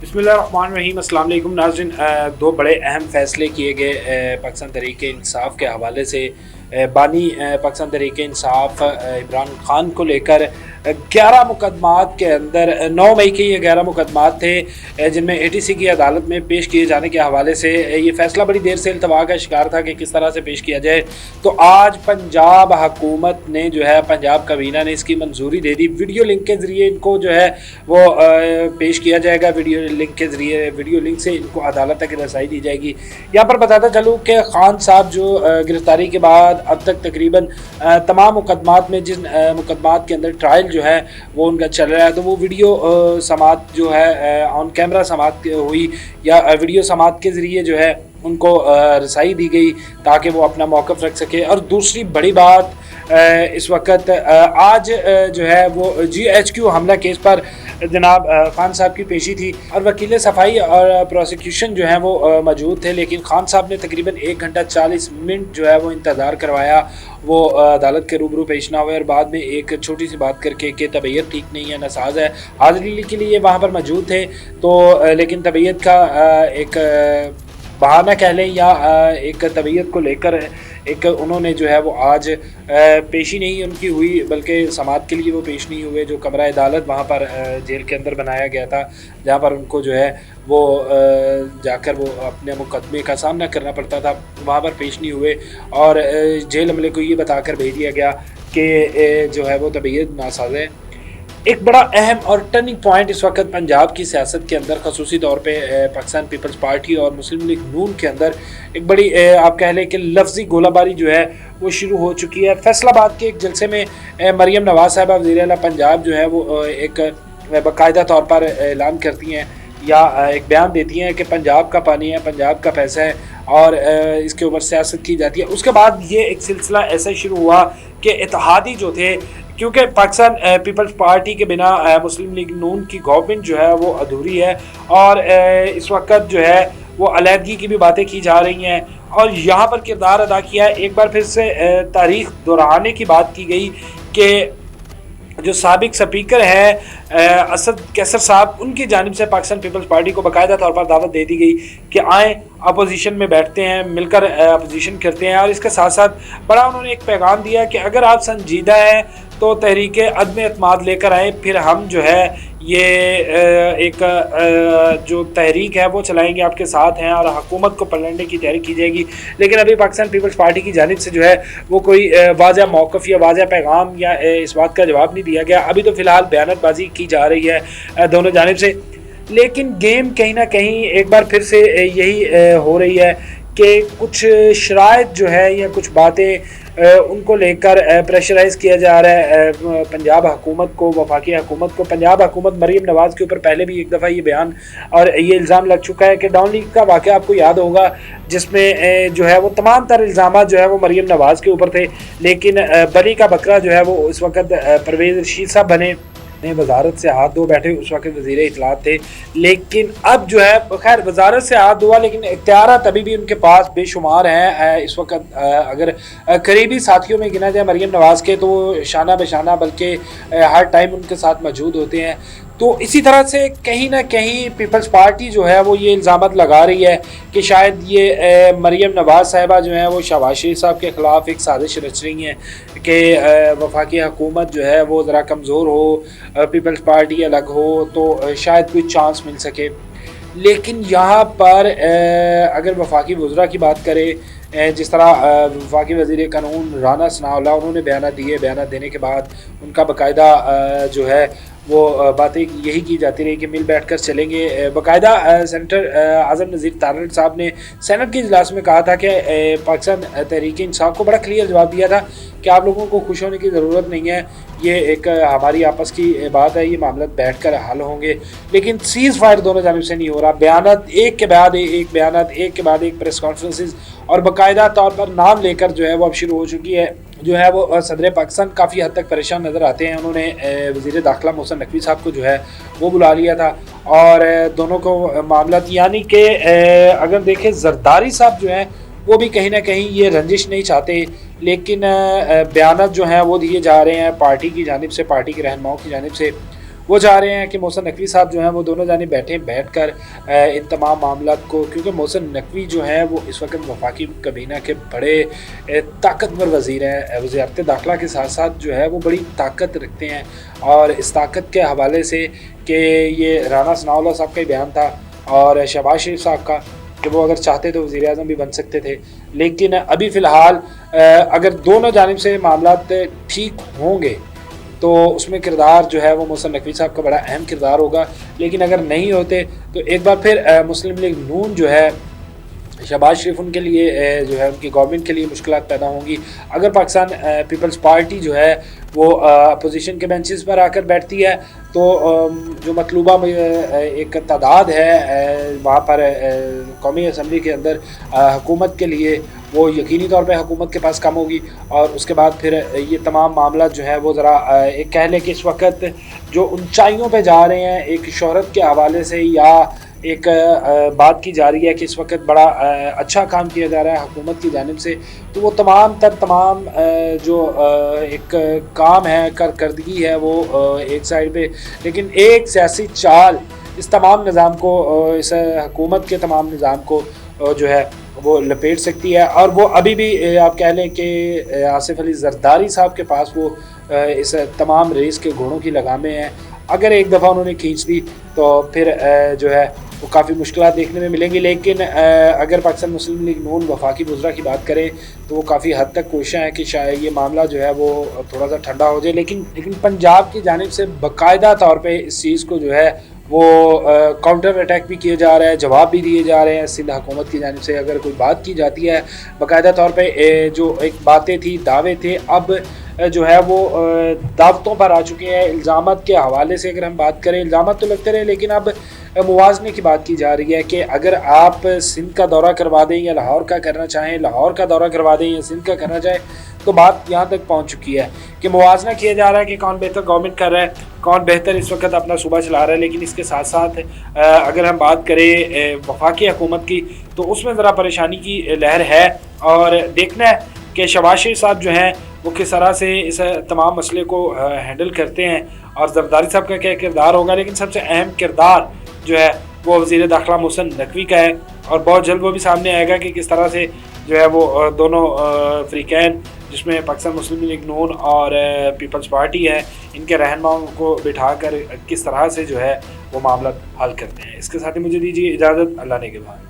बिस्मिल्लाहिर्रहमानिर्रहीम। अस्सलाम वालेकुम नाज़रीन। दो बड़े अहम फ़ैसले किए गए पाकिस्तान तहरीक इंसाफ के हवाले से। बानी पाकिस्तान तहरीक इंसाफ इमरान खान को लेकर 11 मुकदमात के अंदर 9 मई के ये 11 मुकदमात थे जिनमें ATC की अदालत में पेश किए जाने के हवाले से ये फ़ैसला बड़ी देर से इल्तवा का शिकार था कि किस तरह से पेश किया जाए। तो आज पंजाब हुकूमत ने जो है, पंजाब काबीना ने इसकी मंजूरी दे दी। वीडियो लिंक के ज़रिए इनको जो है वो पेश किया जाएगा। वीडियो लिंक के ज़रिए, वीडियो लिंक से इनको अदालत तक रसाई दी जाएगी। यहाँ पर बताता चलूँ कि खान साहब जो गिरफ्तारी के बाद अब तक तकरीबन तमाम मुकदमात में, जिन मुकदमात के अंदर ट्रायल जो है वो उनका चल रहा है, तो वो वीडियो समाअत जो है ऑन कैमरा समाअत हुई या वीडियो समाअत के ज़रिए जो है उनको रसाई दी गई ताकि वो अपना मौक़िफ़ रख सके। और दूसरी बड़ी बात, इस वक्त आज जो है वो GHQ हमला केस पर जनाब खान साहब की पेशी थी और वकील सफाई और प्रोसिक्यूशन जो है वो मौजूद थे, लेकिन खान साहब ने तकरीबन 1 घंटा 40 मिनट जो है वो इंतज़ार करवाया। वो अदालत के रूबरू पेश ना हुए और बाद में एक छोटी सी बात करके कि तबीयत ठीक नहीं है, नसाज है, हाज़िरी के लिए वहाँ पर मौजूद थे। तो लेकिन तबीयत का एक बहाना कह लें या एक तबीयत को लेकर एक उन्होंने जो है वो आज पेशी नहीं उनकी हुई, बल्कि समाअत के लिए वो पेश नहीं हुए। जो कमरा अदालत वहाँ पर जेल के अंदर बनाया गया था, जहाँ पर उनको जो है वो जाकर वो अपने मुकदमे का सामना करना पड़ता था, वहाँ पर पेश नहीं हुए और जेल अमले को ये बताकर भेज दिया गया कि जो है वो तबीयत नासाज है। एक बड़ा अहम और टर्निंग पॉइंट इस वक्त पंजाब की सियासत के अंदर, खसूसी तौर पे पाकिस्तान पीपल्स पार्टी और मुस्लिम लीग नून के अंदर एक बड़ी आप कह लें कि लफ्जी गोलाबारी जो है वो शुरू हो चुकी है। फैसलाबाद के एक जलसे में मरियम नवाज साहिबा वज़ीर आला पंजाब जो है वो एक बाकायदा तौर पर ऐलान करती हैं या एक बयान देती हैं कि पंजाब का पानी है, पंजाब का पैसा है और इसके ऊपर सियासत की जाती है। उसके बाद ये एक सिलसिला ऐसा शुरू हुआ कि इत्तेहादी जो थे, क्योंकि पाकिस्तान पीपल्स पार्टी के बिना मुस्लिम लीग नून की गवर्नमेंट जो है वो अधूरी है और इस वक्त जो है वो अलहदगी की भी बातें की जा रही हैं और यहाँ पर किरदार अदा किया है। एक बार फिर से तारीख़ दोहराने की बात की गई कि जो साबिक स्पीकर हैं असद कैसर साहब, उनकी जानिब से पाकिस्तान पीपल्स पार्टी को बाकायदा तौर पर दावत दे दी गई कि आएँ अपोजिशन में बैठते हैं, मिलकर अपोजिशन करते हैं। और इसके साथ साथ बड़ा उन्होंने एक पैगाम दिया कि अगर आप संजीदा हैं तो तहरीक अदम एतमाद लेकर आएँ, फिर हम जो है ये एक जो तहरीक है वो चलाएंगे, आपके साथ हैं और हुकूमत को पलटने की तैयारी की जाएगी। लेकिन अभी पाकिस्तान पीपल्स पार्टी की जानिब से जो है वो कोई वाज़ह मौक़िफ़ या वाज़ह पैगाम या इस बात का जवाब नहीं दिया गया। अभी तो फ़िलहाल बयानबाजी की जा रही है दोनों जानिब से, लेकिन गेम कहीं ना कहीं एक बार फिर से यही हो रही है कि कुछ शराइत जो है या कुछ बातें उनको लेकर प्रेशराइज़ किया जा रहा है पंजाब हुकूमत को, वफाकी हुकूमत को। पंजाब हुकूमत मरीम नवाज़ के ऊपर पहले भी एक दफ़ा ये बयान और ये इल्ज़ाम लग चुका है कि डाउन लीग का वाक़या आपको याद होगा, जिसमें जो है वो तमाम तर इल्ज़ाम जो है वो मरीम नवाज़ के ऊपर थे, लेकिन बली का बकरा जो है वो इस वक्त परवेज़ रशीद साहब बने, ने वजारत से हाथ धो बैठे, उस वक्त वज़ीर इत्तलात थे। लेकिन अब जो है खैर वजारत से हाथ धोआ, लेकिन इख्तियारात अभी भी उनके पास बेशुमार हैं। इस वक्त अगर करीबी साथियों में गिना जाए मरीम नवाज़ के, तो शाना बेशाना बल्कि हर टाइम उनके साथ मौजूद होते हैं। तो इसी तरह से कहीं ना कहीं पीपल्स पार्टी जो है वो ये इल्ज़ामत लगा रही है कि शायद ये मरीम नवाज़ साहिबा जो हैं वो शहबाज शरीफ साहब के ख़िलाफ़ एक साजिश रच रही हैं कि वफाकी हुकूमत जो है वो ज़रा कमज़ोर हो, पीपल्स पार्टी अलग हो तो शायद कोई चांस मिल सके। लेकिन यहाँ पर अगर वफाकी वज़रा की बात करें, जिस तरह वफाकी वज़ीर कानून राना सनाउल्लाह उन्होंने बयान दिए, बयान देने के बाद उनका बाकायदा जो है वो बातें यही की जाती रही कि मिल बैठकर चलेंगे। बाकायदा सेनेटर आज़म नज़ीर तारड़ साहब ने सेनेट के इजलास में कहा था कि पाकिस्तान तहरीक इंसाफ को बड़ा क्लियर जवाब दिया था कि आप लोगों को खुश होने की ज़रूरत नहीं है, ये एक हमारी आपस की बात है, ये मामला बैठ कर हल होंगे। लेकिन सीज़ फायर दोनों जानिब से नहीं हो रहा, बयानात एक के बाद एक, बयानात एक के बाद एक, प्रेस कॉन्फ्रेंसेस और बाकायदा तौर पर नाम लेकर जो है वो अब शुरू हो चुकी है। जो है वो सदर पाकिस्तान काफ़ी हद तक परेशान नज़र आते हैं। उन्होंने वज़ीर दाखिला मोहसिन नकवी साहब को जो है वो बुला लिया था और दोनों को मामला, यानी कि अगर देखें जरदारी साहब जो हैं वो भी कहीं ना कहीं ये रंजिश नहीं चाहते, लेकिन बयान जो हैं वो दिए जा रहे हैं पार्टी की जानिब से, पार्टी के रहनुमाओं की जानिब से। وہ چاہ رہے ہیں کہ محسن نقوی صاحب جو ہیں وہ دونوں جانب بیٹھ کر ان تمام معاملات کو، کیونکہ محسن نقوی جو ہیں وہ اس وقت وفاقی کابینہ کے بڑے طاقتور وزیر ہیں، وزارت داخلہ کے ساتھ ساتھ جو ہے وہ بڑی طاقت رکھتے ہیں، اور اس طاقت کے حوالے سے کہ یہ رانا ثناء اللہ صاحب کا ہی بیان تھا اور شہباز شریف صاحب کا کہ وہ اگر چاہتے تو وزیر اعظم بھی بن سکتے تھے، لیکن ابھی فی الحال اگر دونوں جانب سے معاملات ٹھیک ہوں گے تو اس میں کردار جو ہے وہ محسن نقوی صاحب کا بڑا اہم کردار ہوگا، لیکن اگر نہیں ہوتے تو ایک بار پھر مسلم لیگ نون جو ہے، شہباز شریف ان کے لیے جو ہے ان کی گورنمنٹ کے لیے مشکلات پیدا ہوں گی۔ اگر پاکستان پیپلز پارٹی جو ہے وہ اپوزیشن کے بینچز پر آ کر بیٹھتی ہے تو جو مطلوبہ ایک تعداد ہے وہاں پر قومی اسمبلی کے اندر حکومت کے لیے، وہ یقینی طور پہ حکومت کے پاس کم ہوگی، اور اس کے بعد پھر یہ تمام معاملات جو ہے وہ ذرا ایک کہہ لیں کہ اس وقت جو اونچائیوں پہ جا رہے ہیں ایک شہرت کے حوالے سے، یا ایک بات کی جا رہی ہے کہ اس وقت بڑا اچھا کام کیا جا رہا ہے حکومت کی جانب سے، تو وہ تمام جو ایک کام ہے کارکردگی ہے وہ ایک سائڈ پہ، لیکن ایک سیاسی چال اس تمام نظام کو، اس حکومت کے تمام نظام کو جو ہے وہ لپیٹ سکتی ہے، اور وہ ابھی بھی آپ کہہ لیں کہ آصف علی زرداری صاحب کے پاس وہ اس تمام ریس کے گھوڑوں کی لگامیں ہیں۔ اگر ایک دفعہ انہوں نے کھینچ دی تو پھر جو ہے وہ کافی مشکلات دیکھنے میں ملیں گی، لیکن اگر پاکستان مسلم لیگ نون وفاقی وزراء کی بات کریں تو وہ کافی حد تک کوشاں ہیں کہ شاید یہ معاملہ جو ہے وہ تھوڑا سا ٹھنڈا ہو جائے، لیکن پنجاب کی جانب سے باقاعدہ طور پہ اس چیز کو جو ہے وہ کاؤنٹر اٹیک بھی کیے جا رہے ہیں، جواب بھی دیے جا رہے ہیں سندھ حکومت کی جانب سے۔ اگر کوئی بات کی جاتی ہے باقاعدہ طور پہ جو ایک باتیں تھی، دعوے تھے، اب جو ہے وہ دعوتوں پر آ چکے ہیں۔ الزامات کے حوالے سے اگر ہم بات کریں، الزامات تو لگتے رہے، لیکن اب موازنے کی بات کی جا رہی ہے کہ اگر آپ سندھ کا دورہ کروا دیں یا لاہور کا کرنا چاہیں، لاہور کا دورہ کروا دیں یا سندھ کا کرنا چاہیں، تو بات یہاں تک پہنچ چکی ہے کہ موازنہ کیا جا رہا ہے کہ کون بہتر گورنمنٹ کر رہا ہے، کون بہتر اس وقت اپنا صوبہ چلا رہا ہے۔ لیکن اس کے ساتھ ساتھ اگر ہم بات کریں وفاقی حکومت کی تو اس میں ذرا پریشانی کی لہر ہے، اور دیکھنا ہے کہ شہباز شریف صاحب جو ہیں وہ کس طرح سے اس تمام مسئلے کو ہینڈل کرتے ہیں، اور زرداری صاحب کا کیا کردار ہوگا۔ لیکن سب سے اہم کردار جو ہے وہ وزیر داخلہ محسن نقوی کا ہے، اور بہت جلد وہ بھی سامنے آئے گا کہ کس طرح سے جو ہے وہ دونوں فریقین، جس میں پاکستان مسلم لیگ نون اور پیپلز پارٹی ہے، ان کے رہنماؤں کو بٹھا کر کس طرح سے جو ہے وہ معاملات حل کرتے ہیں۔ اس کے ساتھ ہی مجھے دیجیے اجازت، اللہ نے کے بعد۔